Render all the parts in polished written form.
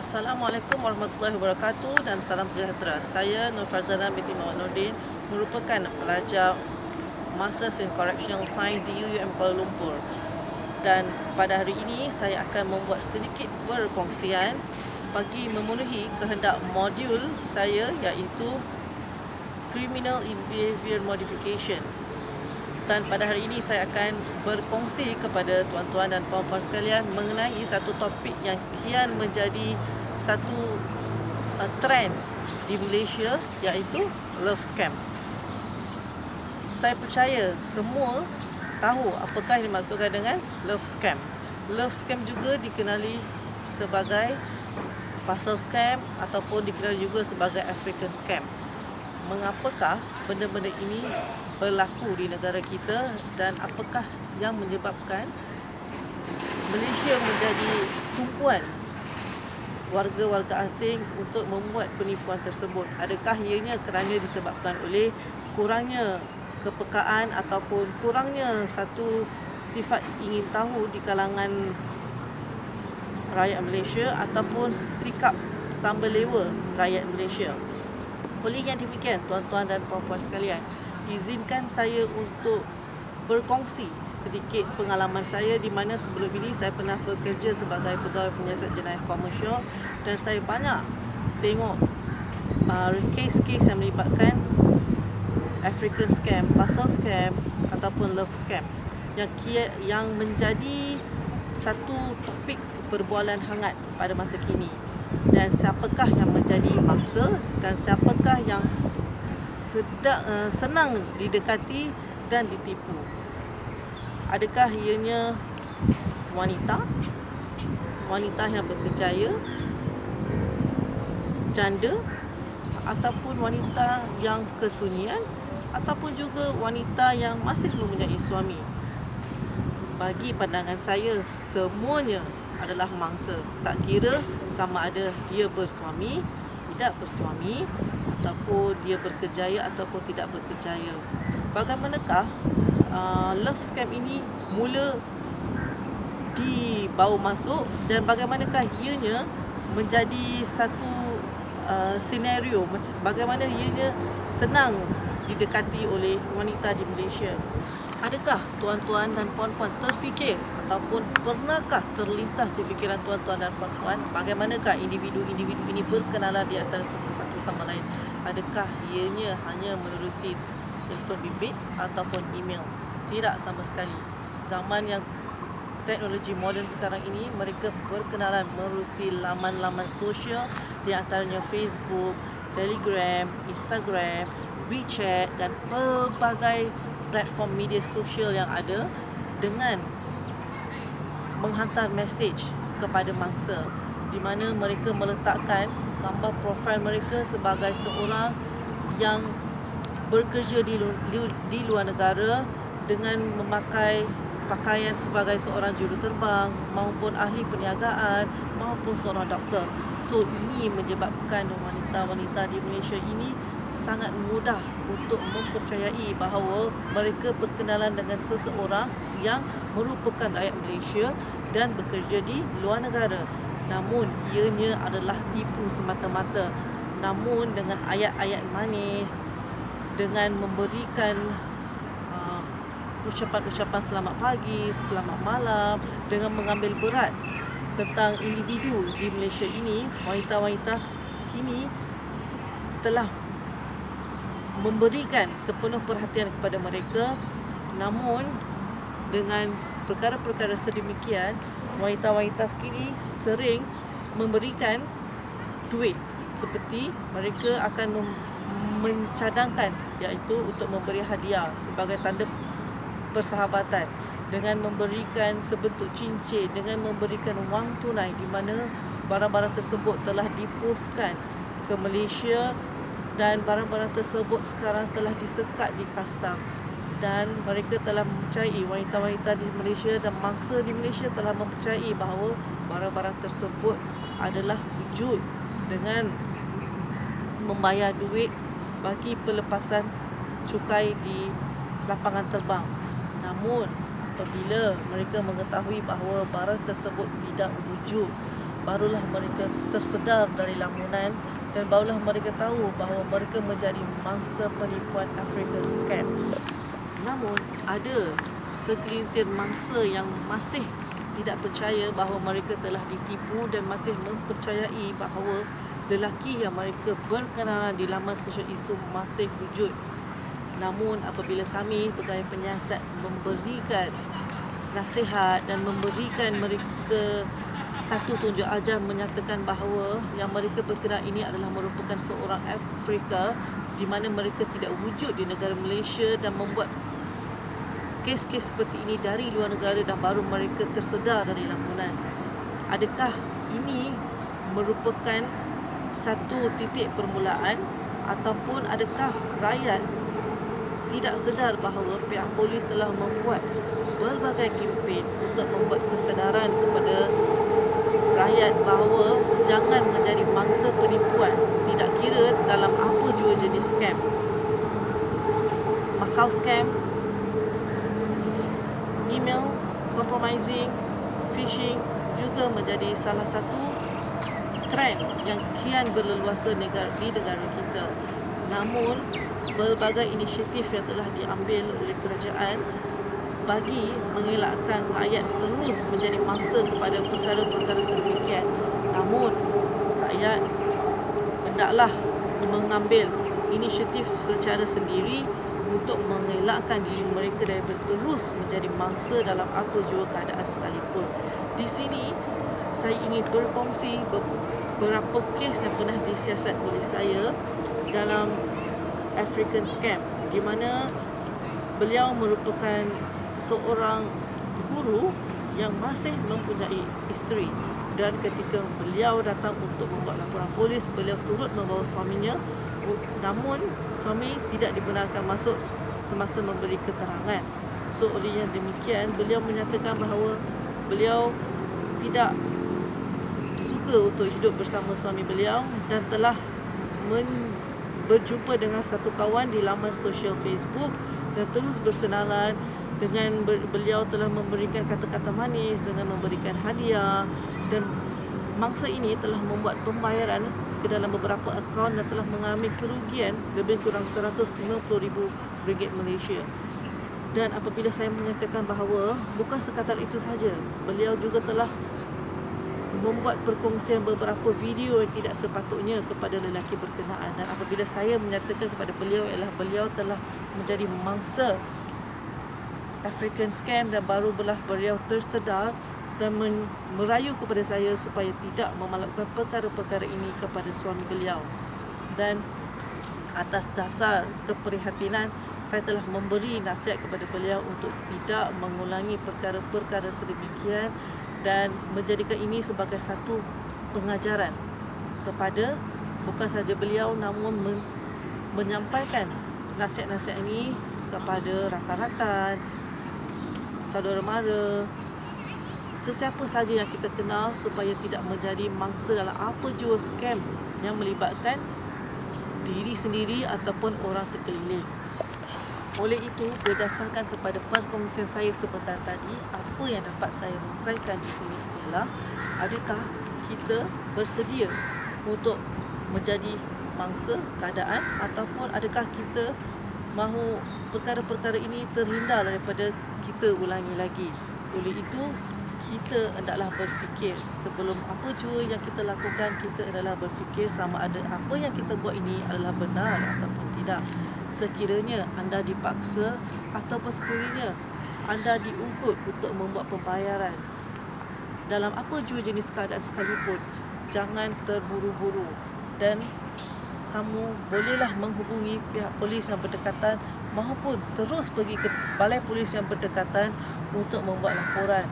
Assalamualaikum warahmatullahi wabarakatuh dan salam sejahtera. Saya Nur Farzana binti Muhammad Nordin, merupakan pelajar Masters in Correctional Science di UUM Kuala Lumpur. Dan pada hari ini saya akan membuat sedikit perkongsian bagi memenuhi kehendak modul saya, iaitu Criminal in Behaviour Modification. Dan pada hari ini saya akan berkongsi kepada tuan-tuan dan puan-puan sekalian mengenai satu topik yang kian menjadi satu trend di Malaysia, iaitu love scam. Saya percaya semua tahu apakah yang dimaksudkan dengan love scam. Love scam juga dikenali sebagai puzzle scam ataupun dikenali juga sebagai African scam. Mengapakah benda-benda ini berlaku di negara kita dan apakah yang menyebabkan Malaysia menjadi tumpuan warga-warga asing untuk membuat penipuan tersebut? Adakah ianya kerana disebabkan oleh kurangnya kepekaan ataupun kurangnya satu sifat ingin tahu di kalangan rakyat Malaysia ataupun sikap sambalewa rakyat Malaysia? Oleh yang demikian, tuan-tuan dan puan-puan sekalian, izinkan saya untuk berkongsi sedikit pengalaman saya, di mana sebelum ini saya pernah bekerja sebagai pegawai penyiasat jenayah komersial dan saya banyak tengok kes-kes yang melibatkan African scam, puzzle scam ataupun love scam yang menjadi satu topik perbualan hangat pada masa kini. Dan siapakah yang menjadi mangsa dan siapakah yang senang didekati dan ditipu? Adakah ianya wanita yang berkejaya, janda, ataupun wanita yang kesunyian, ataupun juga wanita yang masih mempunyai suami? Bagi pandangan saya, semuanya adalah mangsa. Tak kira sama ada dia bersuami, tidak bersuami, ataupun dia berkejaya ataupun tidak berkejaya. Bagaimanakah love scam ini mula dibawa masuk dan bagaimanakah ianya menjadi satu senario, bagaimana ianya senang didekati oleh wanita di Malaysia? Adakah tuan-tuan dan puan-puan terfikir ataupun pernahkah terlintas di fikiran tuan-tuan dan puan-puan bagaimanakah individu-individu ini berkenalan di antara satu sama lain? Adakah ianya hanya menerusi telefon bimbit ataupun email? Tidak sama sekali. Zaman yang teknologi moden sekarang ini, mereka berkenalan menerusi laman-laman sosial, di antaranya Facebook, Telegram, Instagram, WeChat dan pelbagai platform media sosial yang ada, dengan menghantar mesej kepada mangsa, di mana mereka meletakkan gambar profil mereka sebagai seorang yang bekerja di luar negara dengan memakai pakaian sebagai seorang juruterbang maupun ahli perniagaan maupun seorang doktor. So ini menyebabkan wanita-wanita di Malaysia ini sangat mudah untuk mempercayai bahawa mereka berkenalan dengan seseorang yang merupakan rakyat Malaysia dan bekerja di luar negara. Namun ianya adalah tipu semata-mata. Namun dengan ayat-ayat manis, dengan memberikan ucapan-ucapan selamat pagi, selamat malam, dengan mengambil berat tentang individu di Malaysia ini, wanita-wanita kini telah memberikan sepenuh perhatian kepada mereka. Namun dengan perkara-perkara sedemikian, wanita-wanita kini sering memberikan duit, seperti mereka akan mencadangkan, iaitu untuk memberi hadiah sebagai tanda persahabatan, dengan memberikan sebentuk cincin, dengan memberikan wang tunai, di mana barang-barang tersebut telah dipostkan ke Malaysia dan barang-barang tersebut sekarang telah disekat di kastam, dan mereka telah mempercayai, wanita-wanita di Malaysia dan mangsa di Malaysia telah mempercayai bahawa barang-barang tersebut adalah wujud, dengan membayar duit bagi pelepasan cukai di lapangan terbang. Namun apabila mereka mengetahui bahawa barang tersebut tidak wujud, barulah mereka tersedar dari lamunan dan barulah mereka tahu bahawa mereka menjadi mangsa penipuan African scam. Namun ada segelintir mangsa yang masih tidak percaya bahawa mereka telah ditipu dan masih mempercayai bahawa lelaki yang mereka berkenalan di laman sosial itu masih wujud. Namun apabila kami pegawai penyiasat memberikan nasihat dan memberikan mereka satu tunjuk ajar menyatakan bahawa yang mereka berkenal ini adalah merupakan seorang Afrika di mana mereka tidak wujud di negara Malaysia dan membuat kes-kes seperti ini dari luar negara dan baru mereka tersedar dari lamunan. Adakah ini merupakan satu titik permulaan ataupun adakah rakyat tidak sedar bahawa pihak polis telah membuat pelbagai kempen untuk membuat kesedaran kepada rakyat bahawa jangan menjadi mangsa penipuan, tidak kira dalam apa jua jenis scam. Macau scam, email compromising, phishing juga menjadi salah satu trend yang kian berleluasa di negara kita. Namun, pelbagai inisiatif yang telah diambil oleh kerajaan bagi mengelakkan rakyat terus menjadi mangsa kepada perkara-perkara sedemikian. Namun, rakyat hendaklah mengambil inisiatif secara sendiri untuk mengelakkan diri mereka daripada terus menjadi mangsa dalam apa jua keadaan sekalipun. Di sini, saya ingin berkongsi beberapa kes yang pernah disiasat oleh saya dalam African scam, di mana beliau merupakan seorang guru yang masih mempunyai isteri, dan ketika beliau datang untuk membuat laporan polis, beliau turut membawa suaminya, namun suami tidak dibenarkan masuk semasa memberi keterangan. So oleh yang demikian, beliau menyatakan bahawa beliau tidak suka untuk hidup bersama suami beliau dan telah berjumpa dengan satu kawan di laman sosial Facebook dan terus berkenalan dengan beliau telah memberikan kata-kata manis dengan memberikan hadiah, dan mangsa ini telah membuat pembayaran ke dalam beberapa akaun dan telah mengalami kerugian lebih kurang RM150,000 Malaysia. Dan apabila saya menyatakan bahawa bukan sekadar itu sahaja, beliau juga telah membuat perkongsian beberapa video yang tidak sepatutnya kepada lelaki berkenaan, dan apabila saya menyatakan kepada beliau ialah beliau telah menjadi mangsa African scam dan barulah beliau tersedar dan merayu kepada saya supaya tidak melakukan perkara-perkara ini kepada suami beliau. Dan atas dasar keprihatinan, saya telah memberi nasihat kepada beliau untuk tidak mengulangi perkara-perkara sedemikian dan menjadikan ini sebagai satu pengajaran kepada bukan sahaja beliau, namun menyampaikan nasihat-nasihat ini kepada rakan-rakan, saudara mara, sesiapa sahaja yang kita kenal supaya tidak menjadi mangsa dalam apa jua scam yang melibatkan diri sendiri ataupun orang sekeliling. Oleh itu, berdasarkan kepada perkongsian saya sebentar tadi, apa yang dapat saya rungkaikan di sini ialah, adakah kita bersedia untuk menjadi mangsa keadaan ataupun adakah kita mahu perkara-perkara ini terhindar daripada kita ulangi lagi. Oleh itu, kita hendaklah berfikir sebelum apa jua yang kita lakukan, kita adalah berfikir sama ada apa yang kita buat ini adalah benar ataupun tidak. Sekiranya anda dipaksa ataupun sekiranya anda diugut untuk membuat pembayaran dalam apa jua jenis keadaan sekalipun, jangan terburu-buru dan kamu bolehlah menghubungi pihak polis yang berdekatan maupun terus pergi ke balai polis yang berdekatan untuk membuat laporan,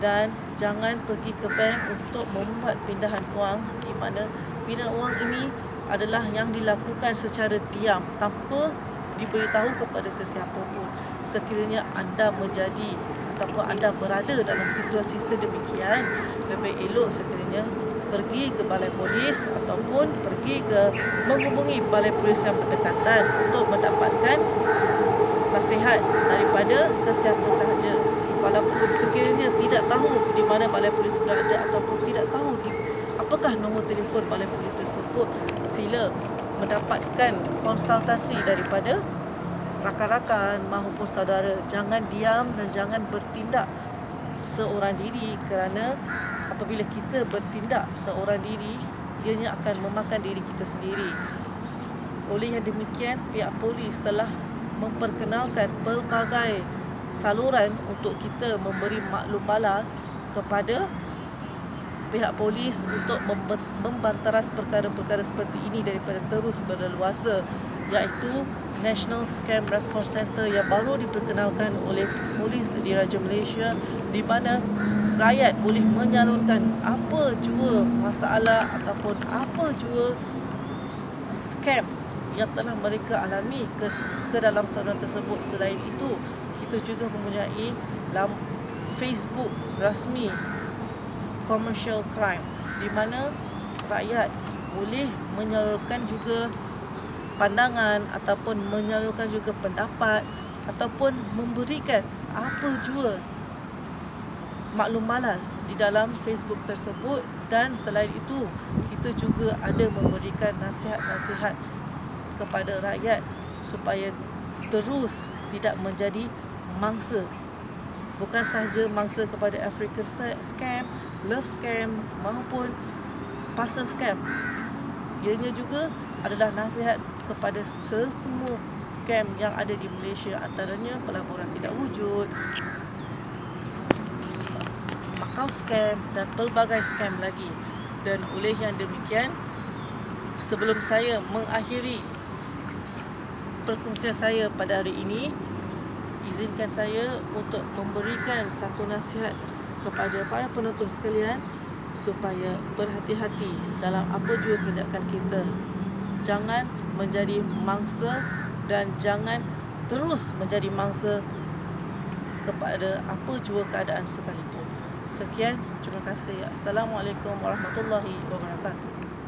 dan jangan pergi ke bank untuk membuat pindahan wang di mana pindahan wang ini adalah yang dilakukan secara diam tanpa diberitahu kepada sesiapa pun. Sekiranya anda menjadi ataupun anda berada dalam situasi sedemikian, lebih elok sekiranya pergi ke balai polis ataupun pergi ke menghubungi balai polis yang berdekatan untuk mendapatkan nasihat daripada sesiapa sahaja. Walaupun sekiranya tidak tahu di mana balai polis berada ataupun tidak tahu di apakah nombor telefon balai polis tersebut, sila mendapatkan konsultasi daripada rakan-rakan maupun saudara. Jangan diam dan jangan bertindak seorang diri, kerana apabila kita bertindak seorang diri, ianya akan memakan diri kita sendiri. Oleh yang demikian, pihak polis telah memperkenalkan pelbagai saluran untuk kita memberi maklum balas kepada pihak polis untuk membantaras perkara-perkara seperti ini daripada terus berleluasa, iaitu National Scam Response Center yang baru diperkenalkan oleh Polis Diraja Malaysia, di mana rakyat boleh menyalurkan apa jua masalah ataupun apa jua scam yang telah mereka alami ke dalam saluran tersebut. Selain itu, kita juga mempunyai Facebook rasmi Commercial Crime, di mana rakyat boleh menyalurkan juga pandangan ataupun menyalurkan juga pendapat ataupun memberikan apa jua maklum balas di dalam Facebook tersebut. Dan selain itu, kita juga ada memberikan nasihat-nasihat kepada rakyat supaya terus tidak menjadi mangsa. Bukan sahaja mangsa kepada African scam, love scam maupun parcel scam. Ianya juga adalah nasihat kepada semua scam yang ada di Malaysia, antaranya pelaburan tidak wujud, Macau scam dan pelbagai scam lagi. Dan oleh yang demikian, sebelum saya mengakhiri perkongsian saya pada hari ini, izinkan saya untuk memberikan satu nasihat kepada para penonton sekalian supaya berhati-hati dalam apa jua tindakan kita. Jangan menjadi mangsa dan jangan terus menjadi mangsa kepada apa jua keadaan sekalipun. Sekian, terima kasih. Assalamualaikum warahmatullahi wabarakatuh.